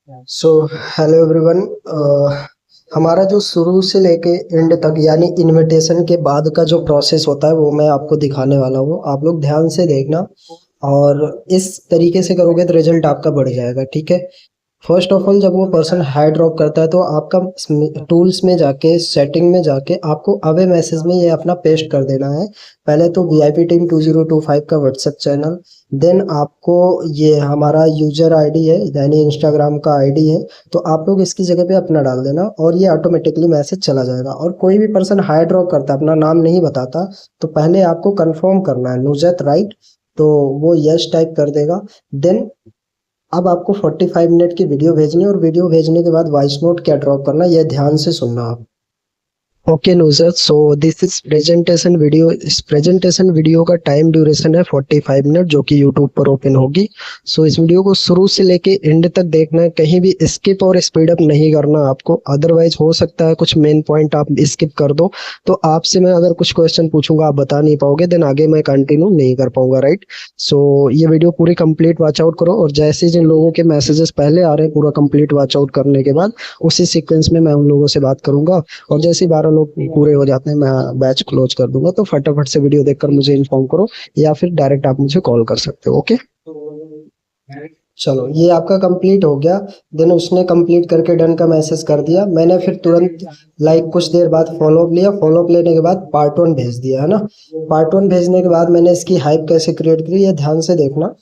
So hello everyone. हमारा जो शुरू से लेके एंड तक यानी इनविटेशन के बाद का जो प्रोसेस होता है वो मैं आपको दिखाने वाला हूँ। आप लोग ध्यान से देखना और इस तरीके से करोगे तो रिजल्ट आपका बढ़ जाएगा। ठीक है। फर्स्ट ऑफ ऑल जब वो पर्सन हाई ड्रॉप करता है तो आपका टूल्स में जाके सेटिंग में जाके आपको अवे मैसेज में ये अपना पेस्ट कर देना है। पहले तो वीआईपी टीम 2025 का व्हाट्सएप चैनल, देन आपको ये हमारा यूजर आईडी है यानी इंस्टाग्राम का आईडी है, तो आप लोग इसकी जगह पे अपना डाल देना और ये ऑटोमेटिकली मैसेज चला जाएगा। और कोई भी पर्सन हाई ड्रॉप करता है अपना नाम नहीं बताता तो पहले आपको कंफर्म करना है नुजत राइट, तो वो यस टाइप कर देगा। देन अब आपको 45 मिनट की वीडियो भेजनी है और वीडियो भेजने के बाद वॉइस नोट क्या ड्रॉप करना है, यह ध्यान से सुनना आप। Okay नुजत, so this is presentation video. इस प्रेजेंटेशन वीडियो का टाइम ड्यूरेशन है 45 मिनट जो कि यूट्यूब पर ओपन होगी। सो इस वीडियो को शुरू से लेके एंड तक देखना है, कहीं भी स्किप और स्पीड अप नहीं करना आपको, अदरवाइज हो सकता है कुछ मेन पॉइंट आप स्किप कर दो तो आपसे मैं अगर कुछ क्वेश्चन पूछूंगा आप बता नहीं पाओगे, देन आगे मैं कंटिन्यू नहीं कर पाऊंगा राइट। सो ये वीडियो पूरी कंप्लीट वॉच आउट करो और जैसे जिन लोगों के मैसेजेस पहले आ रहे हैं पूरा कंप्लीट वॉच आउट करने के बाद उसी सीक्वेंस में मैं उन लोगों से बात करूंगा और जैसे 12 लोग पूरे हो जाते हैं मैं बैच क्लोज कर दूंगा। तो फटाफट से वीडियो देखकर मुझे इन्फॉर्म करो या फिर डायरेक्ट आप मुझे कॉल कर सकते हो। ओके, चलो ये आपका कंप्लीट हो गया। देन उसने कंप्लीट करके डन का मैसेज कर दिया, मैंने फिर तुरंत कुछ देर बाद फॉलोअप लिया। फॉलोअप लेने के बाद पार्ट 1 भेज दिया है ना। पार्ट 1 भेजने के बाद मैंने इसकी हाइप कैसे क्रिएट करी ये ध्यान से देखना।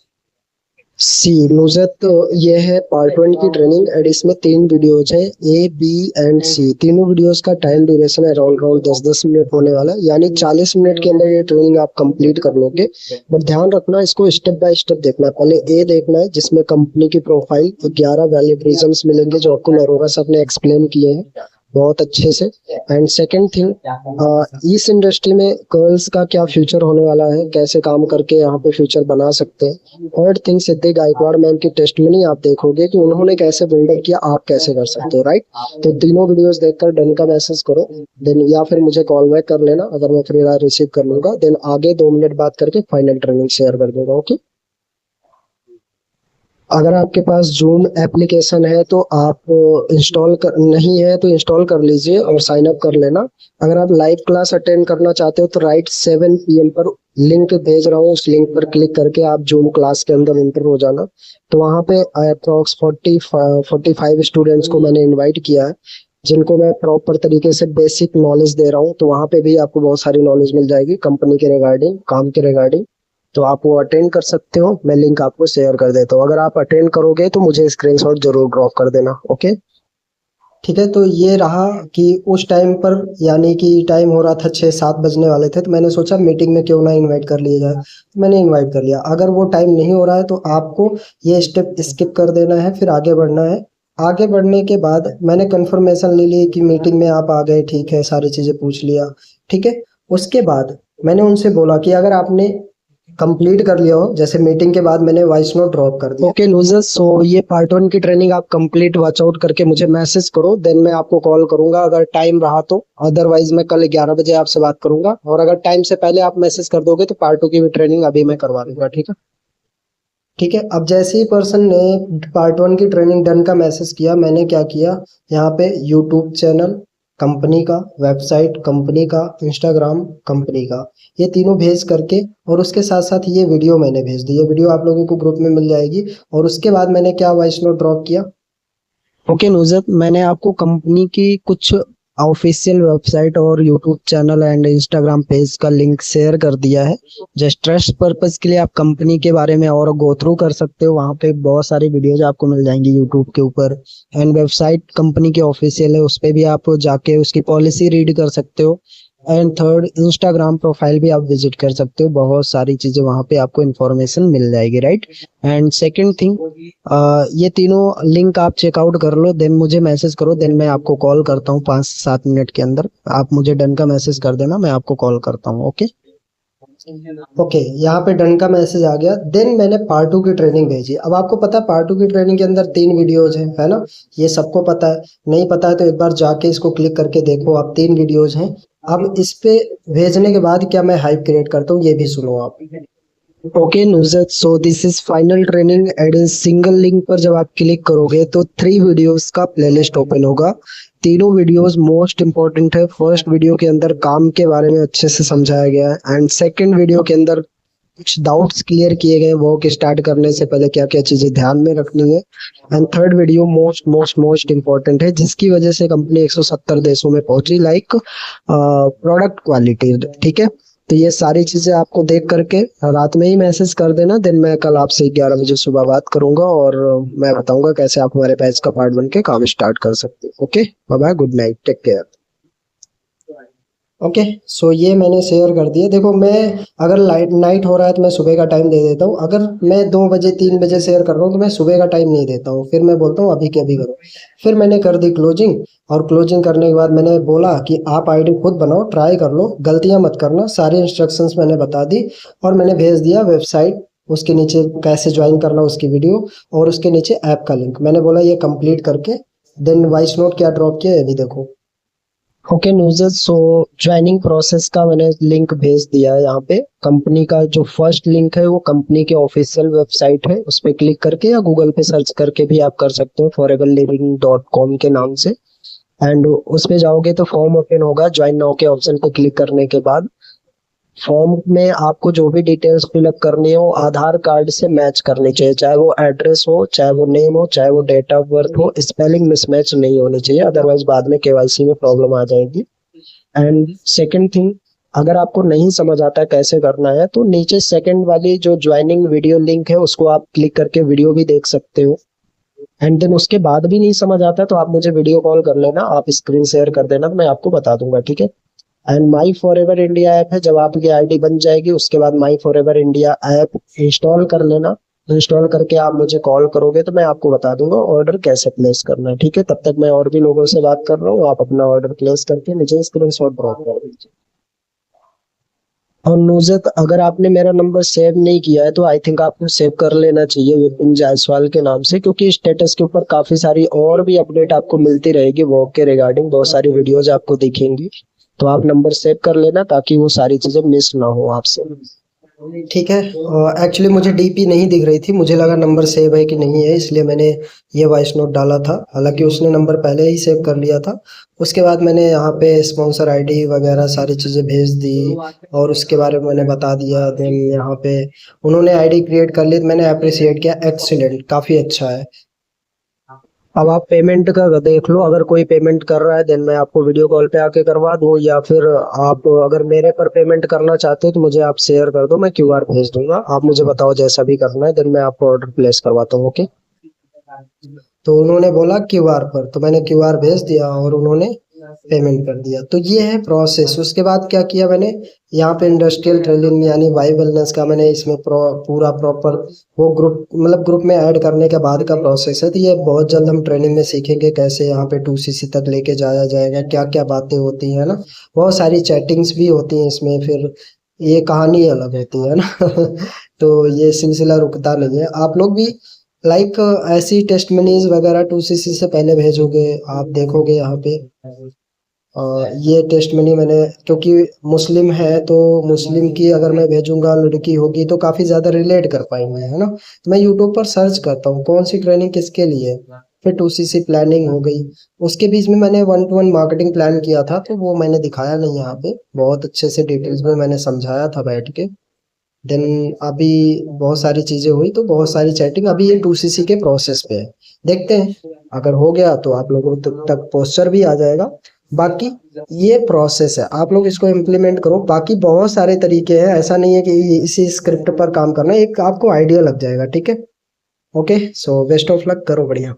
सी नुजत, तो ये है पार्ट 1 की ट्रेनिंग एंड इसमें 3 वीडियोज हैं, ए बी एंड सी। तीनों वीडियोस का टाइम ड्यूरेशन है अराउंड 10-10 मिनट होने वाला है, यानी 40 मिनट के अंदर ये ट्रेनिंग आप कंप्लीट कर लोगे। बट ध्यान रखना इसको स्टेप बाय स्टेप देखना है। पहले ए देखना है जिसमें कंपनी की प्रोफाइल 11 वैलिड रीजंस मिलेंगे जो आपको नरोरा सर ने एक्सप्लेन किए हैं बहुत अच्छे से। एंड सेकंड थिंग, इस इंडस्ट्री में गर्ल्स का क्या फ्यूचर होने वाला है, कैसे काम करके यहाँ पे फ्यूचर बना सकते हैं। थर्ड थिंग, सिद्धि गायकवाड़ मैम की टेस्टमनी आप देखोगे कि उन्होंने कैसे बिल्डअप किया, आप कैसे कर सकते हो राइट। तो तीनों वीडियोस देखकर डन का मैसेज करो, देन या फिर मुझे कॉल बैक कर लेना, अगर मैं फ्री रिसीव कर लूंगा देन आगे 2 मिनट बात करके फाइनल ट्रेनिंग शेयर कर दूंगा। ओके, अगर आपके पास जूम एप्लीकेशन है तो आप इंस्टॉल कर नहीं है तो इंस्टॉल कर लीजिए और साइन अप कर लेना। अगर आप लाइव क्लास अटेंड करना चाहते हो तो राइट 7 PM पर लिंक भेज रहा हूँ, उस लिंक पर क्लिक करके आप जूम क्लास के अंदर एंटर हो जाना। तो वहाँ पे अप्रॉक्स 45 स्टूडेंट्स को मैंने इनवाइट किया है जिनको मैं प्रॉपर तरीके से बेसिक नॉलेज दे रहा हूँ। तो वहाँ पे भी आपको बहुत सारी नॉलेज मिल जाएगी कंपनी के रिगार्डिंग, काम के रिगार्डिंग। तो आप वो अटेंड कर सकते हो, मैं लिंक आपको शेयर कर देता हूँ। अगर आप अटेंड करोगे तो मुझे स्क्रीनशॉट जरूर ड्रॉप कर देना। ओके, ठीक है। तो ये रहा कि उस टाइम पर यानी कि टाइम हो रहा था 6-7 बजने वाले थे तो मैंने सोचा मीटिंग में क्यों ना इनवाइट कर लिया जाए, तो मैंने इनवाइट कर लिया। अगर वो टाइम नहीं हो रहा है तो आपको ये स्टेप स्किप कर देना है, फिर आगे बढ़ना है। आगे बढ़ने के बाद मैंने कंफर्मेशन ले ली कि मीटिंग में आप आ गए, ठीक है, सारी चीजें पूछ लिया, ठीक है। उसके बाद मैंने उनसे बोला कि अगर आपने कंप्लीट कर लिया हो, जैसे मीटिंग के बाद मैंने वॉइस नोट ड्रॉप कर दिया। ओके लूजर्स, सो ये पार्ट 1 की ट्रेनिंग आप कंप्लीट वॉच आउट करके मुझे मैसेज करो, देन मैं आपको कॉल करूंगा अगर टाइम रहा तो, अदरवाइज मैं कल 11 बजे आपसे बात करूंगा। और अगर टाइम से पहले आप मैसेज कर दोगे तो पार्ट 2 की भी ट्रेनिंग अभी मैं करवा दूंगा। ठीक है, ठीक है। अब जैसे ही पर्सन ने पार्ट 1 की ट्रेनिंग डन का मैसेज किया, मैंने क्या किया, यहाँ पे यूट्यूब चैनल कंपनी का, वेबसाइट कंपनी का, इंस्टाग्राम कंपनी का, ये तीनों भेज करके और उसके साथ साथ ये वीडियो मैंने भेज दी। ये वीडियो आप लोगों को ग्रुप में मिल जाएगी। और उसके बाद मैंने क्या वॉइस नोट ड्रॉप किया। ओके नुजत, मैंने आपको कंपनी की कुछ ऑफिशियल वेबसाइट और YouTube channel and Instagram page का लिंक शेयर कर दिया है। जस्ट ट्रस्ट पर्पज के लिए आप कंपनी के बारे में और गो थ्रू कर सकते हो, वहाँ पे बहुत सारी वीडियोज आपको मिल जाएंगी यूट्यूब के ऊपर। एंड वेबसाइट कंपनी की ऑफिशियल है, उस पर भी आप जाके उसकी पॉलिसी रीड कर सकते हो। एंड थर्ड, इंस्टाग्राम प्रोफाइल भी आप विजिट कर सकते हो, बहुत सारी चीजें वहाँ पे आपको इन्फॉर्मेशन मिल जाएगी राइट। एंड सेकंड थिंग, ये तीनों लिंक आप चेकआउट कर लो, देन मुझे मैसेज करो, देन मैं आपको कॉल करता हूँ 5-7 मिनट के अंदर। आप मुझे डन का मैसेज कर देना, मैं आपको कॉल करता हूँ। ओके, ओके, यहाँ पे डन का मैसेज आ गया। देन मैंने पार्ट 2 की ट्रेनिंग भेजी। अब आपको पता है पार्ट 2 की ट्रेनिंग के अंदर 3 वीडियोज हैं, है ना, ये सबको पता है। नहीं पता है तो एक बार जाके इसको क्लिक करके देखो आप, 3 वीडियोज हैं। अब इस पे भेजने के बाद क्या मैं हाइप क्रिएट करता हूँ ये भी सुनो आप। Okay नुजत, so this is final training and single link पर जब आप क्लिक करोगे तो 3 वीडियोस का प्लेलिस्ट ओपन होगा। तीनों वीडियोस मोस्ट इंपॉर्टेंट है। फर्स्ट वीडियो के अंदर काम के बारे में अच्छे से समझाया गया है एंड सेकंड वीडियो के अंदर कुछ डाउट्स क्लियर किए गए वर्क स्टार्ट करने से पहले क्या क्या चीजें ध्यान में रखनी है। And third video most most most important है, जिसकी वजह से कंपनी 170 देशों में पहुंची, लाइक प्रोडक्ट क्वालिटी। ठीक है, तो ये सारी चीजें आपको देख करके रात में ही मैसेज कर देना। देन मैं कल आपसे 11 बजे सुबह बात करूंगा और मैं बताऊंगा कैसे आप हमारे बैच का पार्ट बन के काम स्टार्ट कर सकते हो। Okay, bye bye, good night, take care. Okay, so ये मैंने शेयर कर दिया। देखो, मैं अगर लाइट नाइट हो रहा है तो मैं सुबह का टाइम दे देता हूँ। अगर मैं 2 बजे 3 बजे शेयर कर रहा हूँ तो मैं सुबह का टाइम नहीं देता हूँ, फिर मैं बोलता हूँ अभी के अभी करो। फिर मैंने कर दी क्लोजिंग, और क्लोजिंग करने के बाद मैंने बोला कि आप आईडी खुद बनाओ, ट्राई कर लो, गलतियाँ मत करना। सारी इंस्ट्रक्शंस मैंने बता दी और मैंने भेज दिया वेबसाइट, उसके नीचे कैसे ज्वाइन करना उसकी वीडियो, और उसके नीचे ऐप का लिंक। मैंने बोला ये कंप्लीट करके देन वॉइस नोट क्या ड्रॉप किया ये भी देखो। ओके न्यूज़, सो ज्वाइनिंग प्रोसेस का मैंने लिंक भेज दिया है। यहाँ पे कंपनी का जो फर्स्ट लिंक है वो कंपनी के ऑफिशियल वेबसाइट है, उस पर क्लिक करके या गूगल पे सर्च करके भी आप कर सकते हो, foreverliving.com के नाम से। एंड उस पे जाओगे तो फॉर्म ओपन होगा। ज्वाइन नाउ के ऑप्शन पे क्लिक करने के बाद फॉर्म में आपको जो भी डिटेल्स फिलअप करनी हो आधार कार्ड से मैच करनी चाहिए, चाहे वो एड्रेस हो, चाहे वो नेम हो, चाहे वो डेट ऑफ बर्थ हो। स्पेलिंग मिसमैच नहीं होनी चाहिए, अदरवाइज बाद में केवाईसी में प्रॉब्लम आ जाएगी। एंड सेकंड थिंग, अगर आपको नहीं समझ आता है कैसे करना है तो नीचे सेकंड वाली जो ज्वाइनिंग वीडियो लिंक है उसको आप क्लिक करके वीडियो भी देख सकते हो। एंड देन उसके बाद भी नहीं समझ आता है तो आप मुझे वीडियो कॉल कर लेना, आप स्क्रीन शेयर कर देना तो मैं आपको बता दूंगा। ठीक है, and my for ever India app है, जब आपकी आईडी बन जाएगी उसके बाद माई for ever India app install कर लेना। इंस्टॉल करके आप मुझे कॉल करोगे तो मैं आपको बता दूंगा ऑर्डर कैसे प्लेस करना है। ठीक है, तब तक मैं और भी लोगों से बात कर रहा हूँ, आप अपना ऑर्डर प्लेस करके मुझे स्क्रीनशॉट ड्रॉप कर दीजिए। और नुजत, अगर आपने मेरा नंबर सेव नहीं किया है तो आई थिंक आपको सेव कर लेना चाहिए विपिन जायसवाल के नाम से, क्योंकि स्टेटस के ऊपर काफी सारी और भी अपडेट आपको मिलती रहेगी वर्क के रिगार्डिंग, बहुत सारी वीडियोज आपको दिखेंगी। तो आप नंबर सेव कर लेना ताकि वो सारी चीजें मिस ना हो आपसे। ठीक है, एक्चुअली मुझे डीपी नहीं दिख रही थी, मुझे लगा नंबर सेव है कि नहीं है, इसलिए मैंने ये वॉइस नोट डाला था। हालांकि उसने नंबर पहले ही सेव कर लिया था। उसके बाद मैंने यहाँ पे स्पॉन्सर आईडी वगैरह सारी चीज़ें भेज दी और उसके बारे में मैंने बता दिया। देन यहाँ पे उन्होंने आईडी क्रिएट कर ली तो मैंने अप्रिशिएट किया, एक्सीलेंट, काफ़ी अच्छा है। अब आप पेमेंट का देख लो, अगर कोई पेमेंट कर रहा है देन मैं आपको वीडियो कॉल पे आके करवा दूं, या फिर आप अगर मेरे पर पेमेंट करना चाहते हो तो मुझे आप शेयर कर दो, मैं क्यूआर भेज दूंगा। आप मुझे बताओ जैसा भी करना है, देन मैं आपको ऑर्डर प्लेस करवाता हूँ। ओके, तो उन्होंने बोला क्यूआर पर, तो मैंने क्यूआर भेज दिया और उन्होंने पेमेंट कर दिया। तो ये है प्रोसेस। उसके बाद क्या किया मैंने, यहाँ पे इंडस्ट्रियल ट्रेनिंग यानी वाई वेलनेस का मैंने इसमें पूरा प्रॉपर वो ग्रुप, मतलब ग्रुप में ऐड करने के बाद का प्रोसेस है। तो ये बहुत जल्द हम ट्रेनिंग में सीखेंगे कैसे यहाँ पे 2cc तक लेके जाया जाएगा, क्या क्या बातें होती है ना। बहुत सारी चैटिंग्स भी होती हैं इसमें, फिर ये कहानी अलग होती है ना। तो ये सिलसिला रुकता नहीं है। आप लोग भी लाइक ऐसी टेस्टमनीज वगैरह 2cc से पहले भेजोगे, आप देखोगे यहाँ पे ये टेस्टमनी मैंने, क्योंकि मुस्लिम है तो मुस्लिम की अगर मैं भेजूंगा, लड़की होगी तो काफ़ी ज़्यादा रिलेट कर पाएंगे, है ना। तो मैं यूट्यूब पर सर्च करता हूँ कौन सी ट्रेनिंग किसके लिए है। फिर 2cc प्लानिंग हो गई, उसके बीच में मैंने 1-to-1 मार्केटिंग प्लान किया था, तो वो मैंने दिखाया नहीं यहाँ पे, बहुत अच्छे से डिटेल्स में मैंने समझाया था बैठ के। देन अभी बहुत सारी चीज़ें हुई, तो बहुत सारी चैटिंग, अभी ये 2cc के प्रोसेस पे है। देखते हैं, अगर हो गया तो आप लोगों तक पोस्टर भी आ जाएगा। बाकी ये प्रोसेस है, आप लोग इसको इम्प्लीमेंट करो। बाकी बहुत सारे तरीके हैं, ऐसा नहीं है कि इसी स्क्रिप्ट पर काम करना है, एक आपको आइडिया लग जाएगा। ठीक है, okay, so best of luck, करो बढ़िया।